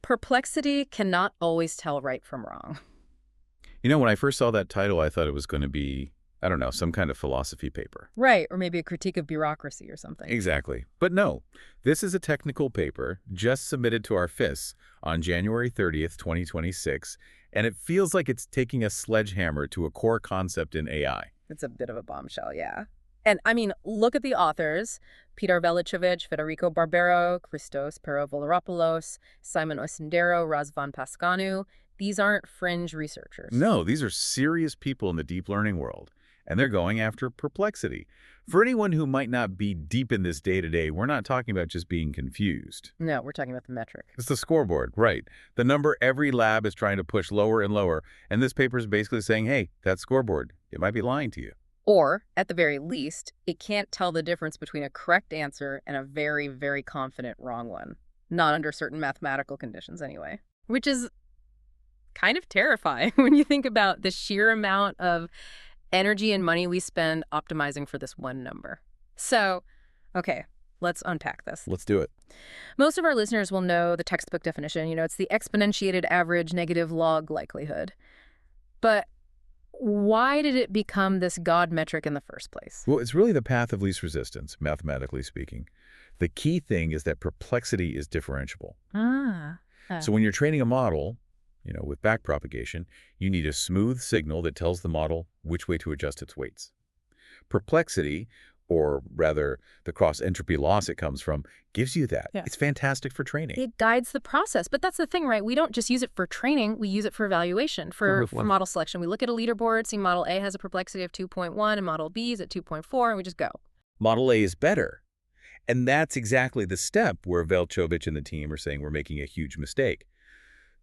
Perplexity cannot always tell right from wrong. You know, when I first saw that title, I thought it was going to be, I don't know, some kind of philosophy paper. Right, or maybe a critique of bureaucracy or something. Exactly. But no, this is a technical paper just submitted to our FIS on January 30th, 2026, and it feels like it's taking a sledgehammer to a core concept in AI. It's a bit of a bombshell, yeah. And I mean, look at the authors: Peter Veličević, Federico Barbero, Christos Perovoloropoulos, Simon Oisendero, Razvan Pascanu. These aren't fringe researchers. No, these are serious people in the deep learning world, and they're going after perplexity. For anyone who might not be deep in this day-to-day, we're not talking about just being confused. No, we're talking about the metric. It's the scoreboard, right? The number every lab is trying to push lower and lower, and this paper is basically saying, hey, that scoreboard, it might be lying to you. Or, at the very least, it can't tell the difference between a correct answer and a very, very confident wrong one. Not under certain mathematical conditions, anyway. Which is kind of terrifying when you think about the sheer amount of energy and money we spend optimizing for this one number. So, okay, let's unpack this. Let's do it. Most of our listeners will know the textbook definition. It's the exponentiated average negative log likelihood. But why did it become this god metric in the first place? Well, it's really the path of least resistance, mathematically speaking. The key thing is that perplexity is differentiable. So when you're training a model, with backpropagation, you need a smooth signal that tells the model which way to adjust its weights. Perplexity, or rather the cross-entropy loss it comes from, gives you that. Yeah. It's fantastic for training. It guides the process. But that's the thing, right? We don't just use it for training. We use it for evaluation, for model selection. We look at a leaderboard, see model A has a perplexity of 2.1 and model B is at 2.4, and we just go. Model A is better. And that's exactly the step where Veličević and the team are saying we're making a huge mistake.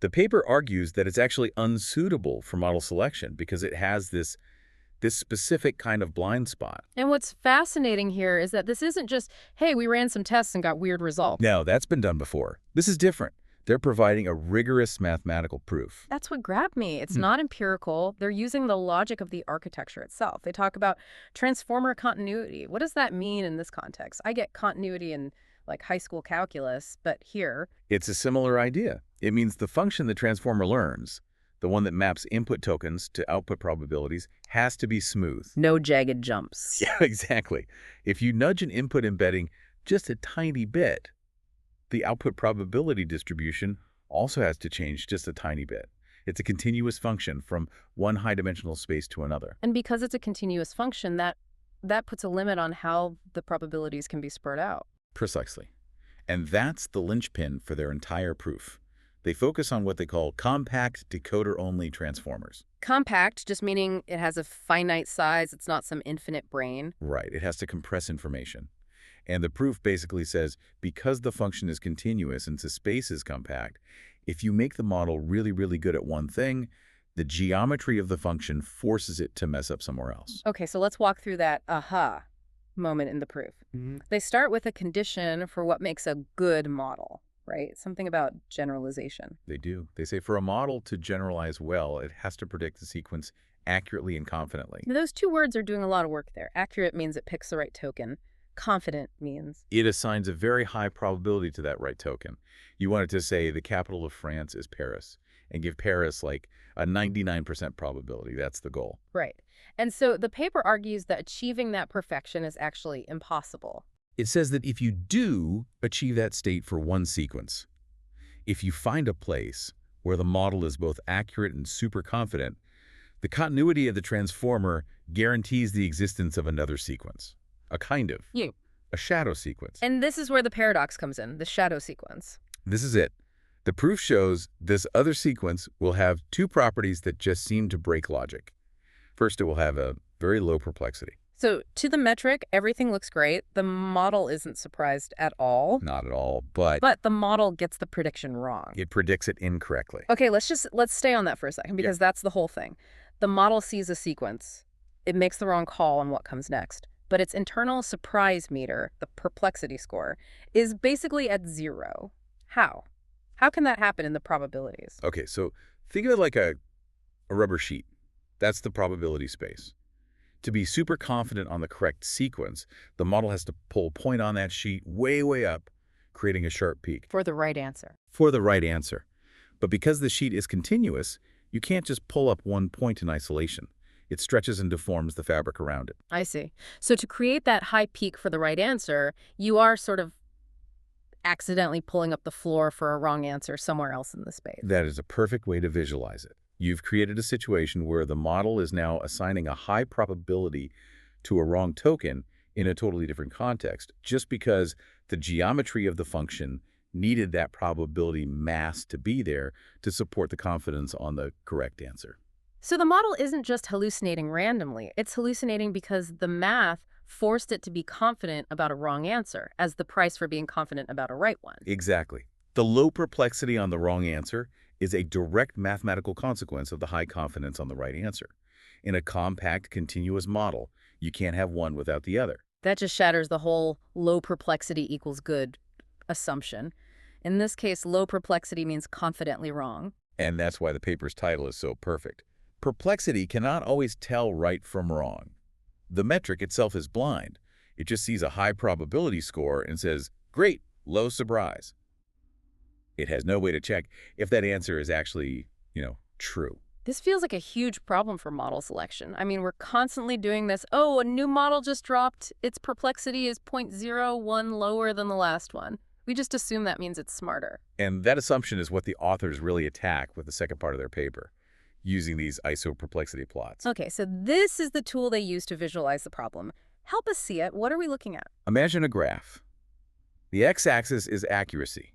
The paper argues that it's actually unsuitable for model selection because it has this specific kind of blind spot. And what's fascinating here is that this isn't just, hey, we ran some tests and got weird results. No, that's been done before. This is different. They're providing a rigorous mathematical proof. That's what grabbed me. It's not empirical. They're using the logic of the architecture itself. They talk about transformer continuity. What does that mean in this context? I get continuity in like high school calculus, but here... It's a similar idea. It means the function the transformer learns, the one that maps input tokens to output probabilities, has to be smooth. No jagged jumps. Yeah, exactly. If you nudge an input embedding just a tiny bit, the output probability distribution also has to change just a tiny bit. It's a continuous function from one high-dimensional space to another. And because it's a continuous function, that puts a limit on how the probabilities can be spread out. Precisely. And that's the linchpin for their entire proof. They focus on what they call compact decoder-only transformers. Compact, just meaning it has a finite size. It's not some infinite brain. Right. It has to compress information. And the proof basically says, because the function is continuous and the space is compact, if you make the model really, really good at one thing, the geometry of the function forces it to mess up somewhere else. Okay, so let's walk through that aha moment in the proof. They start with a condition for what makes a good model, right? Something about generalization. They do. They say for a model to generalize well, it has to predict the sequence accurately and confidently. Those two words are doing a lot of work there. Accurate means it picks the right token. Confident means it assigns a very high probability to that right token. You want it to say the capital of France is Paris and give Paris like a 99% probability. That's the goal. Right. And so the paper argues that achieving that perfection is actually impossible. It says that if you do achieve that state for one sequence, if you find a place where the model is both accurate and super confident, the continuity of the transformer guarantees the existence of another sequence. A kind of. A shadow sequence. And this is where the paradox comes in, the shadow sequence. This is it. The proof shows this other sequence will have two properties that just seem to break logic. First, it will have a very low perplexity. So to the metric, everything looks great. The model isn't surprised at all. Not at all, but the model gets the prediction wrong. It predicts it incorrectly. Okay, let's stay on that for a second because that's the whole thing. The model sees a sequence. It makes the wrong call on what comes next. But its internal surprise meter, the perplexity score, is basically at 0. How? How can that happen in the probabilities? Okay, so think of it like a rubber sheet. That's the probability space. To be super confident on the correct sequence, the model has to pull a point on that sheet way, way up, creating a sharp peak. For the right answer. For the right answer. But because the sheet is continuous, you can't just pull up one point in isolation. It stretches and deforms the fabric around it. I see. So to create that high peak for the right answer, you are sort of accidentally pulling up the floor for a wrong answer somewhere else in the space. That is a perfect way to visualize it. You've created a situation where the model is now assigning a high probability to a wrong token in a totally different context, just because the geometry of the function needed that probability mass to be there to support the confidence on the correct answer. So the model isn't just hallucinating randomly. It's hallucinating because the math forced it to be confident about a wrong answer as the price for being confident about a right one. Exactly. The low perplexity on the wrong answer is a direct mathematical consequence of the high confidence on the right answer. In a compact, continuous model, you can't have one without the other. That just shatters the whole low perplexity equals good assumption. In this case, low perplexity means confidently wrong. And that's why the paper's title is so perfect. Perplexity cannot always tell right from wrong. The metric itself is blind. It just sees a high probability score and says, great, low surprise. It has no way to check if that answer is actually, true. This feels like a huge problem for model selection. I mean, we're constantly doing this. Oh, a new model just dropped. Its perplexity is 0.01 lower than the last one. We just assume that means it's smarter. And that assumption is what the authors really attack with the second part of their paper, using these iso-perplexity plots. Okay, so this is the tool they use to visualize the problem. Help us see it. What are we looking at? Imagine a graph. The x-axis is accuracy.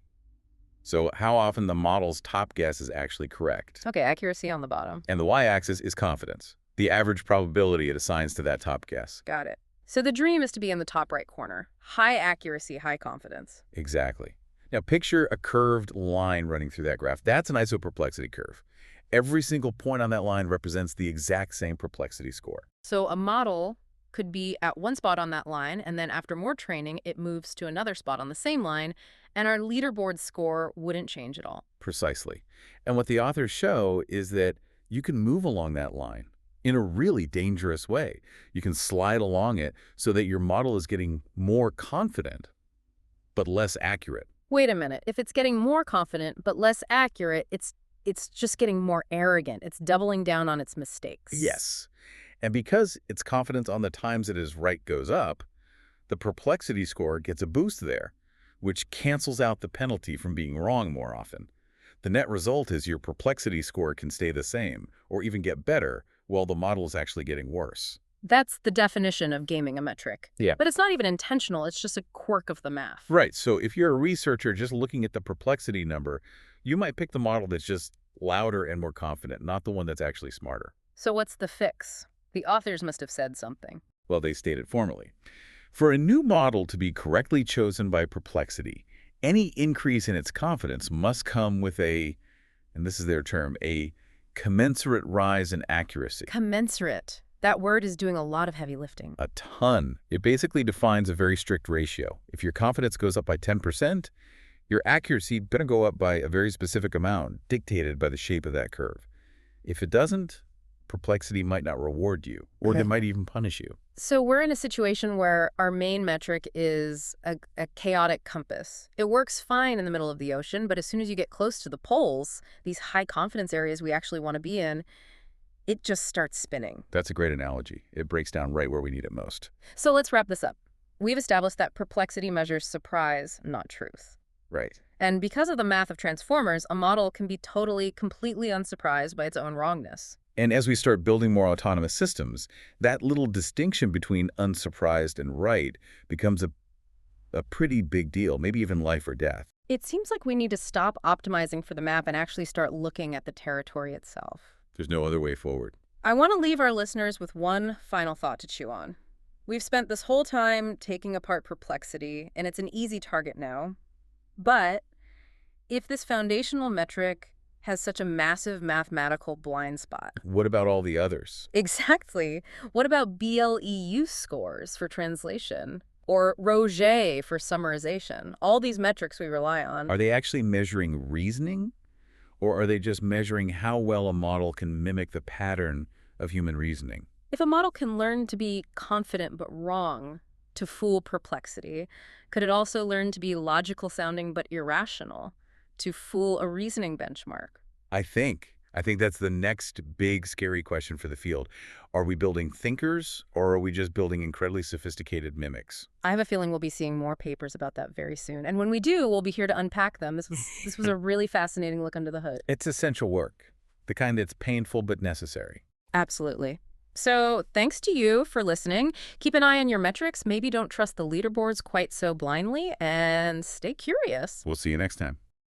So how often the model's top guess is actually correct. Okay, accuracy on the bottom. And the y-axis is confidence, the average probability it assigns to that top guess. Got it. So the dream is to be in the top right corner. High accuracy, high confidence. Exactly. Now picture a curved line running through that graph. That's an iso-perplexity curve. Every single point on that line represents the exact same perplexity score. So a model could be at one spot on that line, and then after more training, it moves to another spot on the same line, and our leaderboard score wouldn't change at all. Precisely. And what the authors show is that you can move along that line in a really dangerous way. You can slide along it so that your model is getting more confident, but less accurate. Wait a minute. If it's getting more confident, but less accurate, it's just getting more arrogant. It's doubling down on its mistakes. Yes. And because its confidence on the times it is right goes up, the perplexity score gets a boost there, which cancels out the penalty from being wrong more often. The net result is your perplexity score can stay the same, or even get better, while the model is actually getting worse. That's the definition of gaming a metric. Yeah. But it's not even intentional. It's just a quirk of the math. Right. So if you're a researcher just looking at the perplexity number, you might pick the model that's just louder and more confident, not the one that's actually smarter. So what's the fix? The authors must have said something. Well, they state it formally. For a new model to be correctly chosen by perplexity, any increase in its confidence must come with a, and this is their term, a commensurate rise in accuracy. Commensurate. That word is doing a lot of heavy lifting. A ton. It basically defines a very strict ratio. If your confidence goes up by 10%, your accuracy better go up by a very specific amount, dictated by the shape of that curve. If it doesn't, perplexity might not reward you, or they might even punish you. So we're in a situation where our main metric is a chaotic compass. It works fine in the middle of the ocean, but as soon as you get close to the poles, these high confidence areas we actually want to be in, it just starts spinning. That's a great analogy. It breaks down right where we need it most. So let's wrap this up. We've established that perplexity measures surprise, not truth. Right. And because of the math of transformers, a model can be completely unsurprised by its own wrongness. And as we start building more autonomous systems, that little distinction between unsurprised and right becomes a pretty big deal, maybe even life or death. It seems like we need to stop optimizing for the map and actually start looking at the territory itself. There's no other way forward. I want to leave our listeners with one final thought to chew on. We've spent this whole time taking apart perplexity, and it's an easy target now. But if this foundational metric has such a massive mathematical blind spot. What about all the others? Exactly. What about BLEU scores for translation? Or Roget for summarization? All these metrics we rely on. Are they actually measuring reasoning? Or are they just measuring how well a model can mimic the pattern of human reasoning? If a model can learn to be confident but wrong, to fool perplexity, could it also learn to be logical sounding but irrational, to fool a reasoning benchmark? I think that's the next big, scary question for the field. Are we building thinkers, or are we just building incredibly sophisticated mimics? I have a feeling we'll be seeing more papers about that very soon. And when we do, we'll be here to unpack them. This was a really fascinating look under the hood. It's essential work, the kind that's painful but necessary. Absolutely. So thanks to you for listening. Keep an eye on your metrics. Maybe don't trust the leaderboards quite so blindly, and stay curious. We'll see you next time.